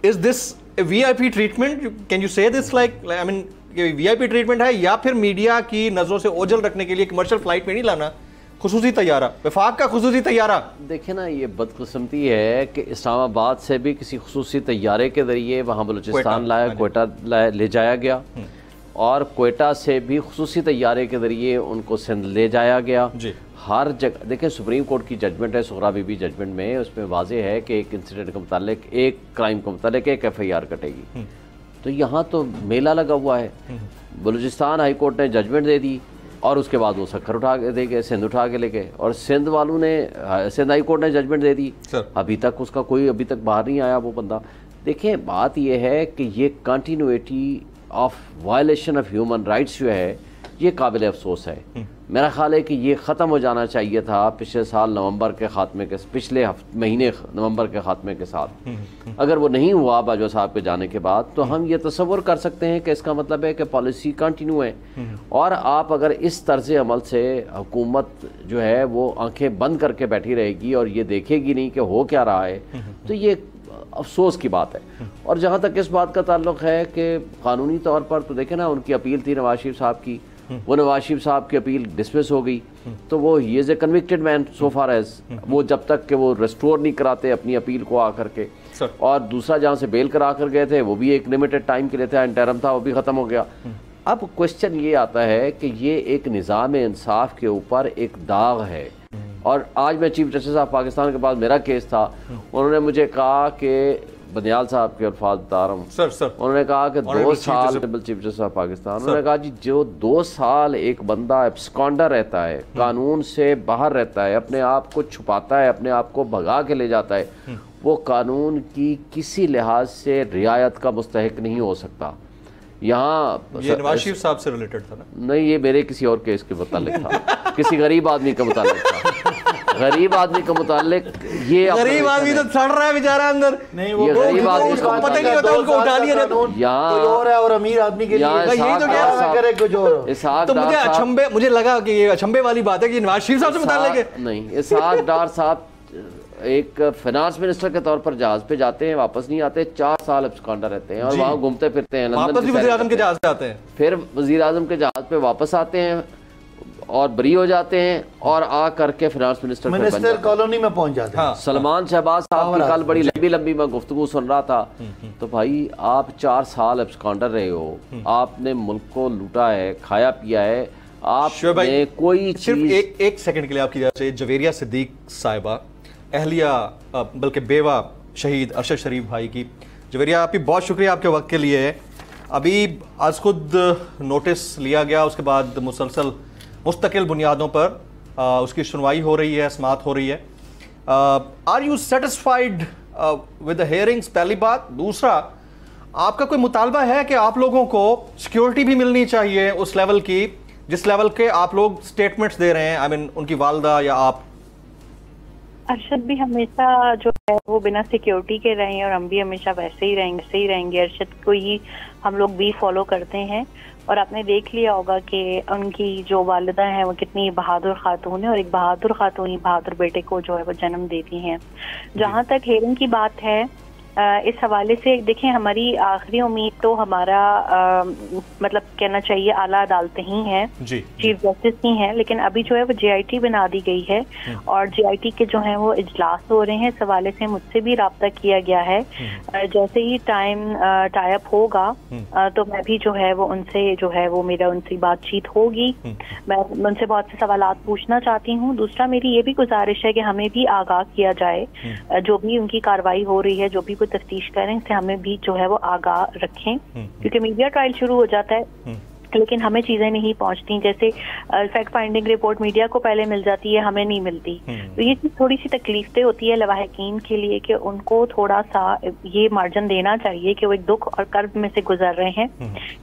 S1: is this VIP treatment? Can you say this like, I mean VIP treatment है या फिर मीडिया की नजरों से ओझल रखने के लिए कमर्शियल फ्लाइट में नहीं लाना, खुसूसी तैयारा, वफाक का खुसूसी तैयारा?
S3: देखिए ना, ये बदकिस्मती है कि इस्लामाबाद से भी किसी खुसूसी तैयारे के जरिए वहाँ बलूचिस्तान लाया, कोयटा ले जाया गया, और कोयटा से भी खुसूसी तैयारे के जरिए उनको सिंध ले जाया गया जी। हर जगह देखें, सुप्रीम कोर्ट की जजमेंट है, सुहरा बीबी जजमेंट में, उसमें वाजे है कि एक इंसिडेंट के मुतालिक, एक क्राइम के मुतालिक एक FIR कटेगी। तो यहाँ तो मेला लगा हुआ है। बलूचिस्तान हाई कोर्ट ने जजमेंट दे दी और उसके बाद वो सखर उठा के दे गए, सिंध उठा के ले गए, और सिंध वालों ने, सिंध हाई कोर्ट ने जजमेंट दे दी, अभी तक उसका कोई अभी तक बाहर नहीं आया वो बंदा। देखें, बात ये है कि ये continuity of violation of human rights जो है, ये काबिल अफसोस है। मेरा ख्याल है कि ये ख़त्म हो जाना चाहिए था पिछले साल नवंबर के खात्मे के, पिछले महीने नवंबर के खात्मे के साथ। अगर वो नहीं हुआ बाजवा साहब के जाने के बाद, तो हम ये तसव्वुर कर सकते हैं कि इसका मतलब है कि पॉलिसी कंटिन्यू है। और आप अगर इस तर्ज अमल से हुकूमत जो है वो आंखें बंद करके बैठी रहेगी और ये देखेगी नहीं कि हो क्या रहा है, तो ये अफसोस की बात है। और जहाँ तक इस बात का ताल्लुक है कि कानूनी तौर पर, तो देखें ना, उनकी अपील थी नवाज शरीफ साहब की, वो नवाज शरीफ साहब की अपील डिसमिस हो गई, तो वो ही is a convicted man so far as, वो जब तक कि वो रेस्टोर नहीं कराते अपनी अपील को आकर के। और दूसरा जहाँ से बेल करा कर गए थे वो भी एक लिमिटेड टाइम के लिए था, इंटरम था, वो भी ख़त्म हो गया। अब क्वेश्चन ये आता है कि ये एक निज़ाम इंसाफ के ऊपर एक दाग है और आज मैं चीफ जस्टिस ऑफ पाकिस्तान के पास मेरा केस था, उन्होंने मुझे कहा कि बनियाल साहब के अल्फाज बता रहा हूँ सर, उन्होंने कहा कि 2 साल चीफ जस्टिस ऑफ पाकिस्तान, उन्होंने कहा जी जो 2 साल एक बंदा एब्सकॉन्डर रहता है, कानून से बाहर रहता है, अपने आप को छुपाता है, अपने आप को भगा के ले जाता है, वो कानून की किसी लिहाज से रियायत का मुस्तहिक नहीं हो सकता। यहाँ
S1: ये नवाज शरीफ साहब से रिलेटेड था ना?
S3: नहीं, ये मेरे किसी और केस के मुतालिक था, किसी गरीब आदमी के मुतालिक था, गरीब आदमी के मुतालिक। ये
S1: गरीब आदमी तो सड़ रहा है बेचारा अंदर।
S3: नहीं, वो गरीब आदमी
S1: उसको पता नहीं होता, उनको उठा लिया जाता है।
S3: यहाँ
S2: और है, और अमीर आदमी के लिए
S1: यही तो क्या
S2: करे कुछ और।
S1: तो मुझे अचंभे, मुझे लगा कि ये अचंभे वाली बात है कि नवाज शरीफ साहब से मुतालिक है।
S3: नहीं, इसहाक डार साहब एक फाइनेंस मिनिस्टर के तौर पर जहाज पे जाते हैं, वापस नहीं आते, 4 साल एब्सकॉन्डर रहते हैं और वहाँ घूमते फिरते हैं,
S1: वापस भी वज़ीर आज़म के जहाज पे आते हैं,
S3: फिर वज़ीर आज़म के जहाज पे वापस आते हैं और बरी हो जाते हैं और आ करके फाइनेंस मिनिस्टर
S2: कॉलोनी में पहुंच जाते हैं।
S3: सलमान शहबाज साहब की कल बड़ी लंबी लंबी मैं गुफ्तगू सुन रहा था, तो भाई आप 4 साल एब्सकॉन्डर रहे हो, आपने मुल्क को लूटा है, खाया पिया है, आपने कोई
S1: सिर्फ एक सेकंड के लिए आपकी वजह से जवेरिया सिद्दीक साहिबा, अहलिया बल्कि बेवा शहीद अरशद शरीफ भाई की, जवेरिया आपकी बहुत शुक्रिया आपके वक्त के लिए। अभी आज खुद नोटिस लिया गया, उसके बाद मुस्तकिल बुनियादों पर उसकी सुनवाई हो रही है, समाअत हो रही है। Are you satisfied with the hearings? पहली बात। दूसरा, आपका कोई मुतालबा है कि आप लोगों को सिक्योरिटी भी मिलनी चाहिए उस लेवल की जिस लेवल के आप लोग स्टेटमेंट्स दे रहे हैं? आई मीन उनकी वालदा या आप?
S8: अरशद भी हमेशा जो है वो बिना सिक्योरिटी के रहे और हम भी हमेशा वैसे ही रहेंगे। अरशद को ही हम लोग भी फॉलो करते हैं और आपने देख लिया होगा कि उनकी जो वालिदा हैं वो कितनी बहादुर खातून है और एक बहादुर खातून ही बहादुर बेटे को जो है वो जन्म देती हैं। जहाँ तक हेयरिंग की बात है, इस हवाले से देखें, हमारी आखिरी उम्मीद तो हमारा मतलब कहना चाहिए आला अदालतें ही हैं, चीफ जस्टिस ही हैं, लेकिन अभी जो है वो JIT बना दी गई है और JIT के जो है वो इजलास हो रहे हैं। इस हवाले से मुझसे भी राब्ता किया गया है। जैसे ही टाई अप होगा तो मैं भी जो है वो उनसे जो है वो मेरा उनसे बातचीत होगी। मैं उनसे बहुत से सवालात पूछना चाहती हूँ। दूसरा, मेरी ये भी गुजारिश है कि हमें भी आगाह किया जाए, जो भी उनकी कार्रवाई हो रही है, जो भी तफ्तीश करें, इससे हमें भी जो है वो आगाह रखें, क्योंकि मीडिया ट्रायल शुरू हो जाता है लेकिन हमें चीजें नहीं पहुंचती। जैसे फैक्ट फाइंडिंग रिपोर्ट मीडिया को पहले मिल जाती है, हमें नहीं मिलती। तो ये चीज थोड़ी सी तकलीफ होती है लवाहिकीन के लिए कि उनको थोड़ा सा ये मार्जिन देना चाहिए कि वो एक दुख और कर्ब में से गुजर रहे हैं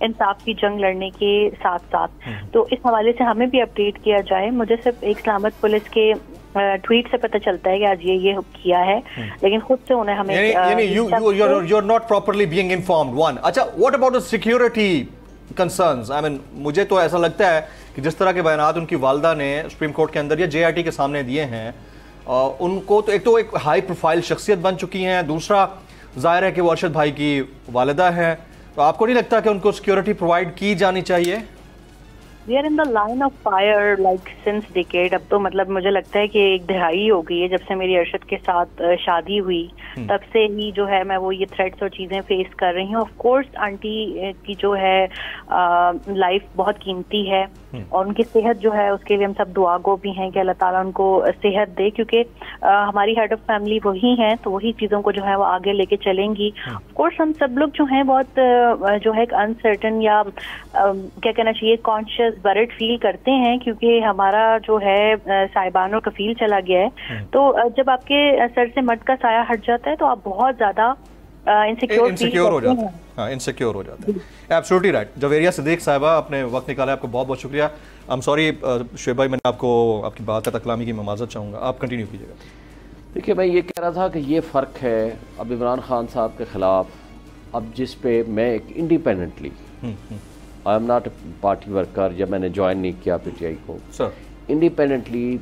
S8: इंसाफ की जंग लड़ने के साथ साथ। तो इस हवाले से हमें भी अपडेट किया जाए। मुझे सिर्फ एक सलामत पुलिस के ट्वीट से पता चलता है कि आज ये किया है, लेकिन खुद से उन्हें हमें
S1: you are not properly being informed. One, अच्छा, what about the security concerns? I mean मुझे तो ऐसा लगता है कि जिस तरह के बयानात उनकी वालदा ने सुप्रीम कोर्ट के अंदर या JIT के सामने दिए हैं, उनको तो एक हाई प्रोफाइल शख्सियत बन चुकी हैं, दूसरा जाहिर है कि वो अरशद भाई की वालिदा है, तो आपको नहीं लगता कि उनको सिक्योरिटी प्रोवाइड की जानी चाहिए?
S8: We are in the line of fire like since decade। अब तो मतलब मुझे लगता है कि 1 दहाई हो गई है जब से मेरी अरशद के साथ शादी हुई, तब से ही जो है मैं वो ये थ्रेट्स और चीजें फेस कर रही हूँ। ऑफ कोर्स आंटी की जो है लाइफ बहुत कीमती है और उनकी सेहत जो है उसके लिए हम सब दुआ गो भी हैं कि अल्लाह ताला उनको सेहत दे, क्योंकि हमारी हेड ऑफ फैमिली वही हैं, तो वही चीज़ों को जो है वो आगे लेके चलेंगी। ऑफ कोर्स हम सब लोग जो हैं बहुत जो है अनसर्टन या क्या कहना चाहिए कॉन्शियस बर्ड फील करते हैं, क्योंकि हमारा जो है साहिबान और कफील चला गया है। तो जब आपके सर से मर्द का साया हट जाता है तो आप बहुत ज्यादा इनसिक्योर हो जाते हैं।
S1: हाँ, इनसिक्योर हो जाते हैं। Absolutely right. जवेरिया सिद्दीक साहिबा, आपने वक्त निकाला, आपको बहुत बहुत शुक्रिया। आई एम सॉरी शुएब भाई, मैंने आपको आपकी बात तकलामी की मैं माजरत चाहूँगा, आप कंटिन्यू कीजिएगा।
S3: देखिए, मैं ये कह रहा था कि ये फ़र्क है अब इमरान खान साहब के ख़िलाफ़, अब जिस पे मैं एक independently, I am not party worker, जब मैंने ज्वाइन नहीं किया PTI को, इंडिपेंडेंटली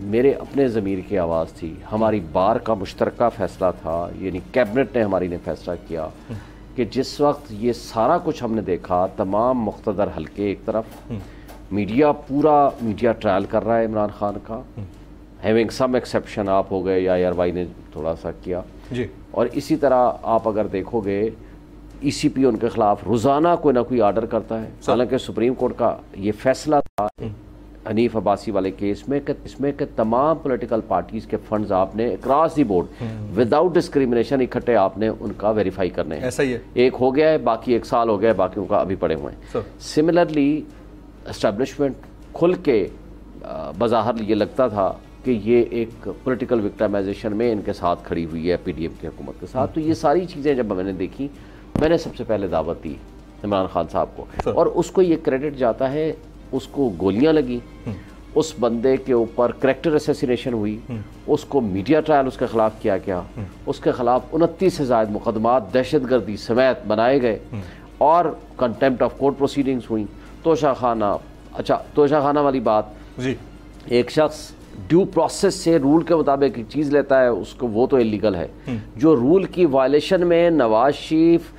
S3: मेरे अपने ज़मीर की आवाज़ थी। हमारी बार का मुश्तरका फ़ैसला था, यानी कैबिनेट ने हमारी ने फ़ैसला किया कि जिस वक्त ये सारा कुछ हमने देखा, तमाम मुख्तदर हल्के एक तरफ, मीडिया पूरा मीडिया ट्रायल कर रहा है इमरान खान का, हैविंग सम एक्सेप्शन आप हो गए या यारवाई ने थोड़ा सा किया जी, और इसी तरह आप अगर देखोगे ECP उनके खिलाफ रोज़ाना कोई ना कोई आर्डर करता है। हालांकि सुप्रीम कोर्ट का ये फैसला था हनीफ अब्बासी वाले केस में कि इसमें कि तमाम पॉलिटिकल पार्टीज़ के फंड्स आपने across the board without discrimination इकट्ठे आपने उनका वेरीफाई करने हैं।
S1: ऐसा ही है,
S3: एक हो गया है, बाकी 1 साल हो गया है, बाकी उनका अभी पड़े हुए हैं। सिमिलरली एस्टेब्लिशमेंट खुल के बज़ाहिर ये लगता था कि ये एक पॉलिटिकल विक्टिमाइजेशन में इनके साथ खड़ी हुई है पीडीएम की हुकूमत के साथ। तो ये सारी चीज़ें जब मैंने देखी, मैंने सबसे पहले दावत दी इमरान खान साहब को, और उसको ये क्रेडिट जाता है, उसको गोलियां लगी, उस बंदे के ऊपर करैक्टर असैसिनेशन हुई, उसको मीडिया ट्रायल उसके खिलाफ किया गया, उसके खिलाफ 29 से ज़ायद मुकदमात दहशतगर्दी समेत बनाए गए और कंटेम्प्ट ऑफ कोर्ट प्रोसीडिंग्स हुई। तोशाखाना, अच्छा तोशाखाना वाली बात
S1: जी,
S3: एक शख्स ड्यू प्रोसेस से रूल के मुताबिक एक चीज़ लेता है, उसको वो तो इलीगल है। जो रूल की वायलेशन में नवाज शरीफ,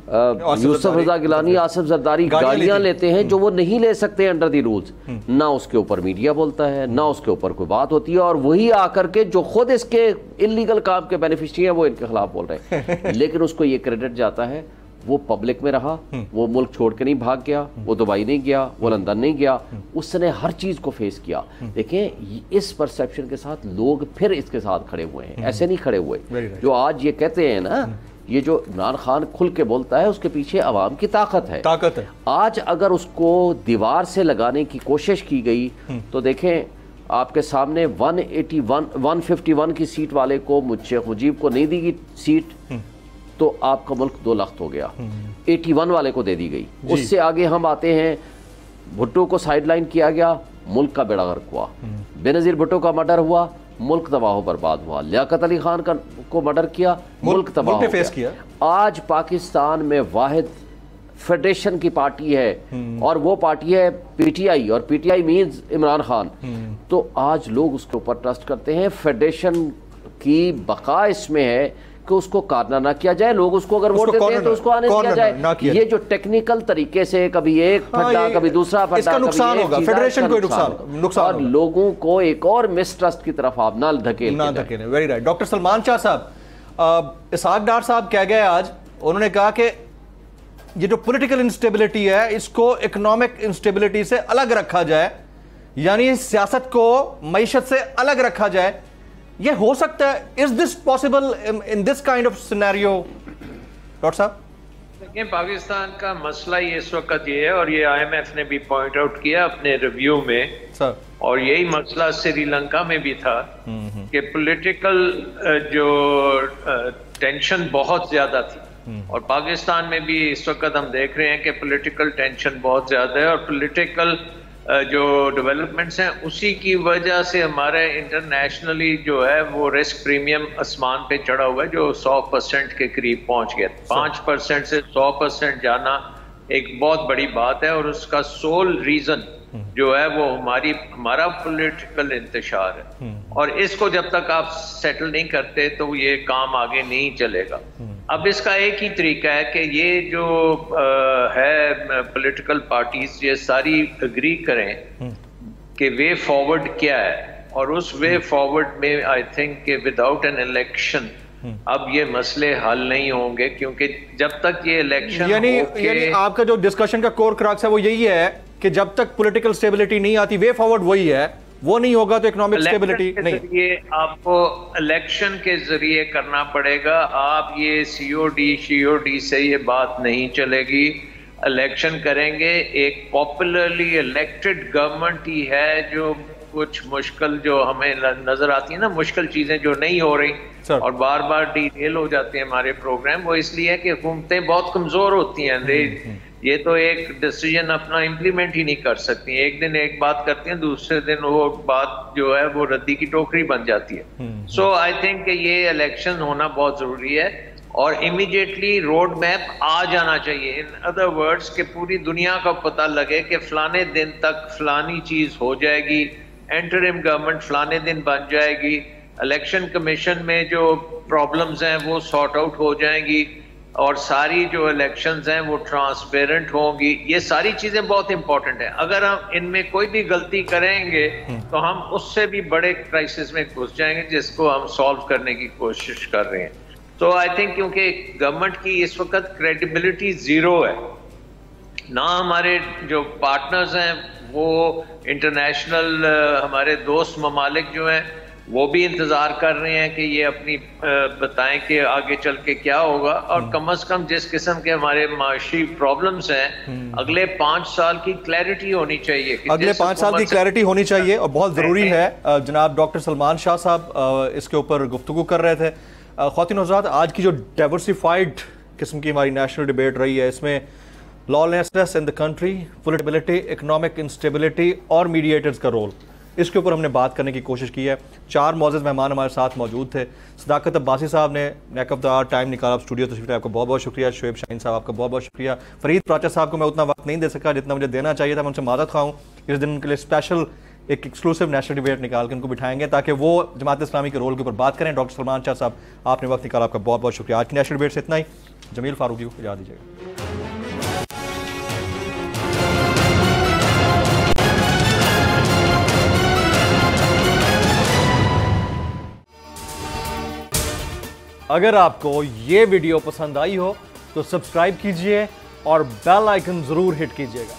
S3: यूसुफ रजा गिलानी, आसिफ जरदारी गालियां लेते हैं जो वो नहीं ले सकते अंडर दी रूल्स, ना उसके ऊपर मीडिया बोलता है, ना उसके ऊपर कोई बात होती है, और वही आकर के जो खुद इसके इलीगल काम के बेनिफिशियरी हैं वो इनके खिलाफ बोल रहे हैं। लेकिन उसको ये क्रेडिट जाता है, वो पब्लिक में रहा, वो मुल्क छोड़ के नहीं भाग गया, वो दुबई नहीं गया, वो लंदन नहीं गया, उसने हर चीज़ को फेस किया। देखें, इस परसेप्शन के साथ लोग फिर इसके साथ खड़े हुए हैं, ऐसे नहीं खड़े हुए जो आज ये कहते हैं ना, ये जो इमरान खान खुल के बोलता है उसके पीछे अवाम की ताकत है। आज अगर उसको दीवार से लगाने की कोशिश की गई तो देखें, आपके सामने 151 की सीट वाले को, शेख मुजीब को नहीं दी गई सीट, तो आपका मुल्क 2 लाख हो गया। 81 वाले को दे दी गई। उससे आगे हम आते हैं, भुट्टो को साइडलाइन किया गया, मुल्क का बेड़ा गर्क हुआ। बेनजीर भुट्टो का मर्डर हुआ, मुल्क तबाह बर्बाद हुआ। लियाकत अली खान को मर्डर किया, मुल्क तबाह हो गया। आज पाकिस्तान में वाहिद फेडरेशन की पार्टी है और वो पार्टी है पीटीआई, और पीटीआई मीन्स इमरान खान। तो आज लोग उसके ऊपर ट्रस्ट करते हैं। फेडरेशन की बका इसमें है कि उसको कार्नर ना किया जाए, लोग उसको अगर वोट देते हैं तो उसको आने दिया जाए। ये जो टेक्निकल तरीके से कभी एक फड्डा, कभी दूसरा फड्डा, इसका नुकसान होगा, फेडरेशन को नुकसान, और लोगों को एक और मिसट्रस्ट की तरफ आप ना धकेलें।
S1: Very right. Doctor Salman Shah साहब, इसहाक डार साहब कह गए आज, उन्होंने कहा कि ये जो पॉलिटिकल इंस्टेबिलिटी है इसको इकोनॉमिक इंस्टेबिलिटी से अलग रखा जाए, यानी सियासत को मईशत से अलग रखा जाए। ये हो सकता है? Is this possible in this kind of scenario? Doctor साहब,
S4: देखिए, पाकिस्तान का मसला ये इस वक्त ये है, और ये IMF ने भी पॉइंट आउट किया अपने रिव्यू में सर, और यही मसला श्रीलंका में भी था कि पॉलिटिकल जो टेंशन बहुत ज्यादा थी, और पाकिस्तान में भी इस वक्त हम देख रहे हैं कि पॉलिटिकल टेंशन बहुत ज्यादा है, और पॉलिटिकल जो डेवलपमेंट्स हैं उसी की वजह से हमारे इंटरनेशनली जो है वो रिस्क प्रीमियम आसमान पे चढ़ा हुआ है, जो 100% के करीब पहुंच गया। 5% से 100% जाना एक बहुत बड़ी बात है, और उसका सोल रीजन जो है वो हमारा पॉलिटिकल इंतशार है, और इसको जब तक आप सेटल नहीं करते तो ये काम आगे नहीं चलेगा। अब इसका एक ही तरीका है कि ये जो है पॉलिटिकल पार्टीज ये सारी अग्री करें कि वे फॉरवर्ड क्या है, और उस वे फॉरवर्ड में आई थिंक कि विदाउट एन इलेक्शन अब ये मसले हल नहीं होंगे, क्योंकि जब तक ये इलेक्शन
S1: यानी आपका जो डिस्कशन का कोर क्रक्स है वो यही है कि जब तक पॉलिटिकल स्टेबिलिटी नहीं आती, वे फॉरवर्ड वही है, वो नहीं होगा तो इकोनॉमिक स्टेबिलिटी नहीं।
S4: ये आपको इलेक्शन के जरिए करना पड़ेगा। आप ये COD से ये बात नहीं चलेगी। इलेक्शन करेंगे, एक पॉपुलरली इलेक्टेड गवर्नमेंट ही है जो कुछ मुश्किल जो हमें नजर आती है ना, मुश्किल चीजें जो नहीं हो रही और बार बार डिटेल हो जाते हैं हमारे प्रोग्राम, वो इसलिए है कि हुकूमतें बहुत कमजोर होती हैं। ये तो एक डिसीजन अपना इम्प्लीमेंट ही नहीं कर सकती। एक दिन एक बात करती हैं, दूसरे दिन वो बात जो है वो रद्दी की टोकरी बन जाती है। सो आई थिंक ये इलेक्शन होना बहुत जरूरी है, और इमीडिएटली रोड मैप आ जाना चाहिए। इन अदर वर्ड्स कि पूरी दुनिया को पता लगे कि फलाने दिन तक फलानी चीज हो जाएगी, एंटरिम गवर्नमेंट फलाने दिन बन जाएगी, इलेक्शन कमीशन में जो प्रॉब्लम्स हैं वो सॉर्ट आउट हो जाएंगी, और सारी जो इलेक्शंस हैं वो ट्रांसपेरेंट होंगी। ये सारी चीजें बहुत इंपॉर्टेंट है। अगर हम इनमें कोई भी गलती करेंगे तो हम उससे भी बड़े क्राइसिस में घुस जाएंगे, जिसको हम सॉल्व करने की कोशिश कर रहे हैं। तो आई थिंक क्योंकि गवर्नमेंट की इस वक्त क्रेडिबिलिटी जीरो है, ना हमारे जो पार्टनर्स हैं वो इंटरनेशनल हमारे दोस्त ममालिक जो हैं वो भी इंतज़ार कर रहे हैं कि ये अपनी बताएं कि आगे चल के क्या होगा, और कम से कम जिस किस्म के हमारे माशी प्रॉब्लम्स हैं अगले 5 साल की क्लैरिटी होनी चाहिए।
S1: अगले 5 साल की क्लैरिटी होनी चाहिए और बहुत ज़रूरी है। जनाब डॉक्टर सलमान शाह साहब इसके ऊपर गुफ्तगू कर रहे थे। ख़वातीन हज़रात, आज की जो डाइवर्सिफाइड किस्म की हमारी नेशनल डिबेट रही है, इसमें लॉलेसनेस इन द कंट्री, पॉलिटिबिलिटी, इकोनॉमिक इंस्टेबिलिटी और मीडिएटर्स का रोल, इसके ऊपर हमने बात करने की कोशिश की है। 4 मौजूद मेहमान हमारे साथ मौजूद थे। सदाकत अब्बासी साहब ने neck of the hour time निकाला, स्टूडियो तशरीफ लाए, आपका बहुत बहुत शुक्रिया। शुएब शाहीन साहब, आपका बहुत बहुत शुक्रिया। फरीद प्राचा साहब को मैं उतना वक्त नहीं दे सका जितना मुझे देना चाहिए था, मैं उनसे माज़रत खाऊँ। इस दिन के लिए स्पेशल एक एक्सक्लूसिव नेशनल डिबेट निकाल के उनको बिठाएंगे ताकि वो जमात इस्लामी के रोल के ऊपर बात करें। डॉक्टर सलमान शाह साहब, आपने वक्त निकाला, आपका बहुत बहुत शुक्रिया। आज की नेशनल डिबेट से इतना ही। जमील फारूकी को इजाज़त दीजिएगा। अगर आपको ये वीडियो पसंद आई हो तो सब्सक्राइब कीजिए और बेल आइकन जरूर हिट कीजिएगा।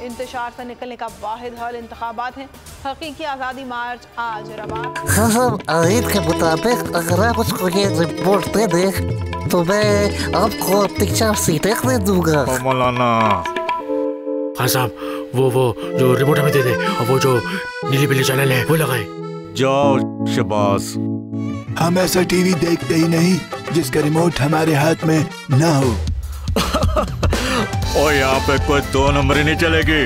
S9: इंतशार से निकलने का वाहिद हल इंतखाबात है। हकीकी आज़ादी मार्च आज रवा।
S10: खसम आयत के मुताबिक अगर आप उसको ये रिपोर्ट दे दे तो मैं आपको अपनी 4 सीटें दे दूंगा।
S11: मौलाना
S12: हाँ साहब, वो जो रिपोर्ट हमें दे दे और वो जो नीली पीली चैनल है वो लगाए।
S11: जाओ शबाज।
S13: हम ऐसा टीवी देखते ही नहीं जिसका रिमोट हमारे हाथ में ना हो।
S11: और यहाँ पे कोई 2 नंबर ही नहीं चलेगी।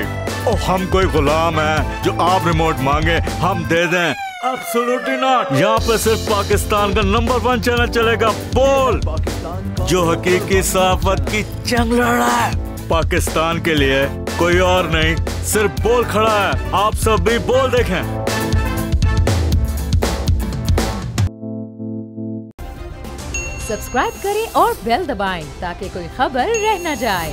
S11: और हम कोई गुलाम है जो आप रिमोट मांगे हम दे दें? Absolutely not. यहाँ पे सिर्फ पाकिस्तान का नंबर 1 चैनल चलेगा, बोल, जो हकीकी सहाफत की जंग लड़ रहा है। पाकिस्तान के लिए कोई और नहीं, सिर्फ बोल खड़ा है। आप सब भी बोल देखें।
S6: सब्सक्राइब करें और बेल दबाएं ताकि कोई खबर रह न जाए।